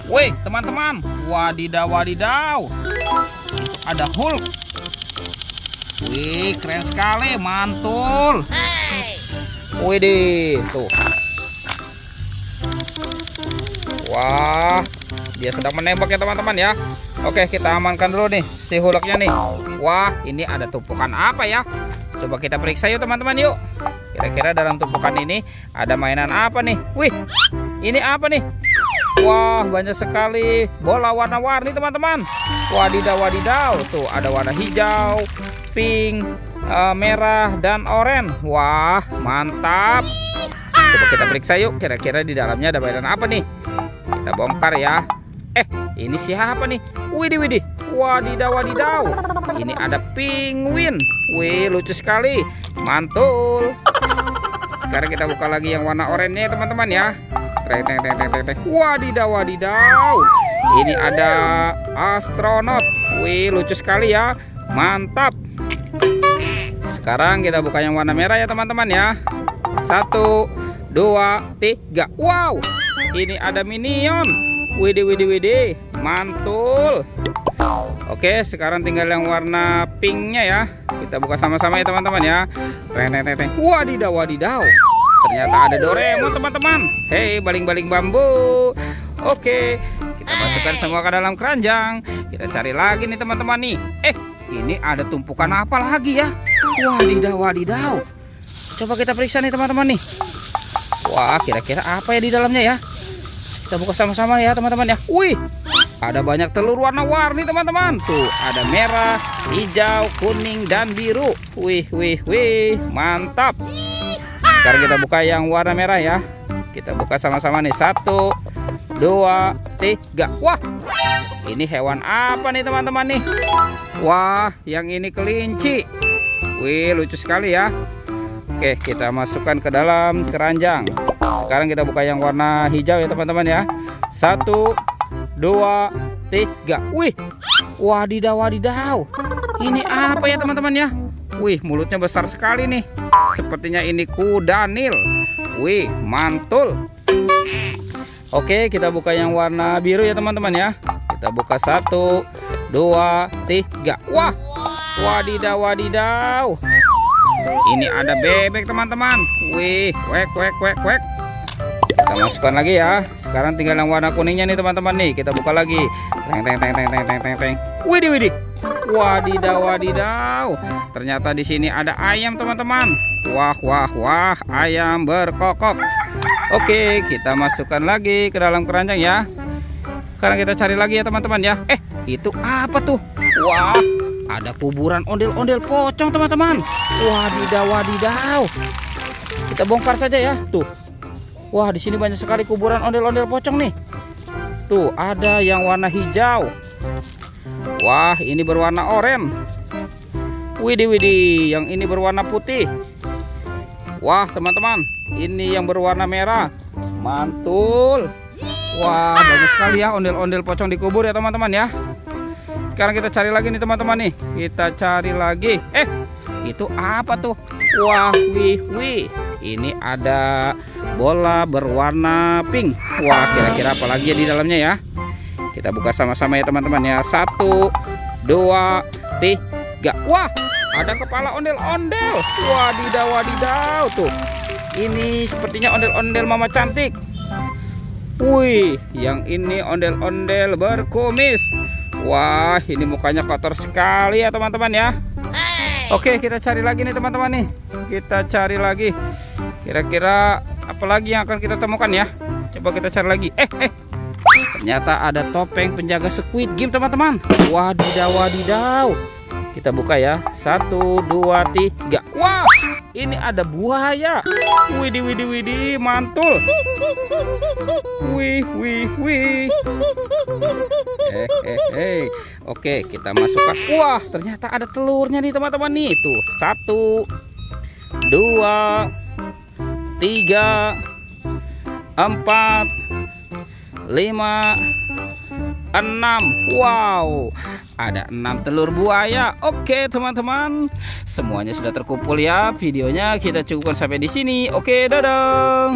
Wih, teman-teman, wadidaw, wadidaw. Ada Hulk. Wih, keren sekali, mantul. Wih deh, tuh. Wah, dia sedang menembak ya teman-teman ya. Oke, kita amankan dulu nih si Hulknya nih. Wah, ini ada tumpukan apa ya? Coba kita periksa yuk teman-teman yuk. Kira-kira dalam tumpukan ini ada mainan apa nih? Wih, ini apa nih? Wah, banyak sekali bola warna-warni teman-teman. Wadidaw, wadidaw. Tuh ada warna hijau, pink, merah, dan oranye. Wah, mantap. Coba kita periksa yuk. Kira-kira di dalamnya ada mainan apa nih? Kita bongkar ya. Ini siapa nih? Widih, widih. Wadidaw, wadidaw. Ini ada penguin. Wih, lucu sekali. Mantul. Sekarang kita buka lagi yang warna oranye teman-teman ya. Wadidaw, wadidaw. Ini ada astronot. Wih, lucu sekali ya. Mantap. Sekarang kita buka yang warna merah ya teman-teman ya. 1, 2, 3. Wow, ini ada minion. Widih, widih, widih. Mantul. Oke, sekarang tinggal yang warna pinknya ya. Kita buka sama-sama ya teman-teman ya. Wadidaw, wadidaw. Ternyata ada Doraemon teman-teman. Hei, baling-baling bambu. Oke, kita masukkan semua ke dalam keranjang. Kita cari lagi nih teman-teman nih. Ini ada tumpukan apa lagi ya? Wadidaw, wadidaw. Coba kita periksa nih teman-teman nih. Wah, kira-kira apa ya di dalamnya ya? Kita buka sama-sama ya teman-teman ya. Wih, ada banyak telur warna-warni teman-teman. Tuh, ada merah, hijau, kuning, dan biru. Wih, wih, wih. Mantap. Sekarang kita buka yang warna merah ya. Kita buka sama-sama nih. 1, 2, 3. Wah, ini hewan apa nih teman-teman nih? Wah, yang ini kelinci. Wih, lucu sekali ya. Oke, kita masukkan ke dalam keranjang. Sekarang kita buka yang warna hijau ya teman-teman ya. 1, 2, 3. Wih, wadidaw, wadidaw. Ini apa ya teman-teman ya? Wih, mulutnya besar sekali nih. Sepertinya ini kuda Nil. Wih, mantul. Oke, kita buka yang warna biru ya teman-teman ya. Kita buka 1, 2, 3. Wah, wadidaw, wadidaw. Ini ada bebek teman-teman. Wih, wek, wek, wek, wek. Kita masukkan lagi ya. Sekarang tinggal yang warna kuningnya nih teman-teman nih. Kita buka lagi. Teng. Widih, widih. Wadidaw, wadidaw. Ternyata di sini ada ayam teman-teman. Wah, wah, wah. Ayam berkokok. Oke, kita masukkan lagi ke dalam keranjang ya. Sekarang kita cari lagi ya teman-teman ya. Itu apa tuh? Wah, ada kuburan ondel-ondel pocong teman-teman. Wadidaw, wadidaw. Kita bongkar saja ya. Tuh. Wah, di sini banyak sekali kuburan ondel-ondel pocong nih. Tuh, ada yang warna hijau. Wah, ini berwarna oranye. Widih, widih. Yang ini berwarna putih. Wah, teman-teman, ini yang berwarna merah. Mantul. Wah, banyak sekali ya ondel-ondel pocong dikubur ya teman-teman ya. Sekarang kita cari lagi nih teman-teman nih. Kita cari lagi. Itu apa tuh? Wah, wih, wih. Ini ada bola berwarna pink. Wah, kira-kira apa lagi ya di dalamnya ya? Kita buka sama-sama ya teman-teman ya. 1, 2, 3. Wah, ada kepala ondel-ondel. Wadidaw, wadidaw. Tuh, ini sepertinya ondel-ondel mama cantik. Wih, yang ini ondel-ondel berkumis. Wah, ini mukanya kotor sekali ya teman-teman ya. Oke, kita cari lagi nih teman-teman nih. Kita cari lagi. Kira-kira apa lagi yang akan kita temukan ya? Coba kita cari lagi. Ternyata ada topeng penjaga Squid Game teman-teman. Wadidaw, wadidaw. Kita buka ya. 1, 2, 3. Wah, ini ada buaya. Widih, widih, widih. Mantul. Wih, wih, wih. Oke, kita masukkan. Wah, ternyata ada telurnya nih teman-teman nih. Tuh, 1, 2, 3, 4, 5, 6. Wow, ada 6 telur buaya. Oke teman-teman, semuanya sudah terkumpul ya. Videonya kita cukupkan sampai di sini. Oke, dadah.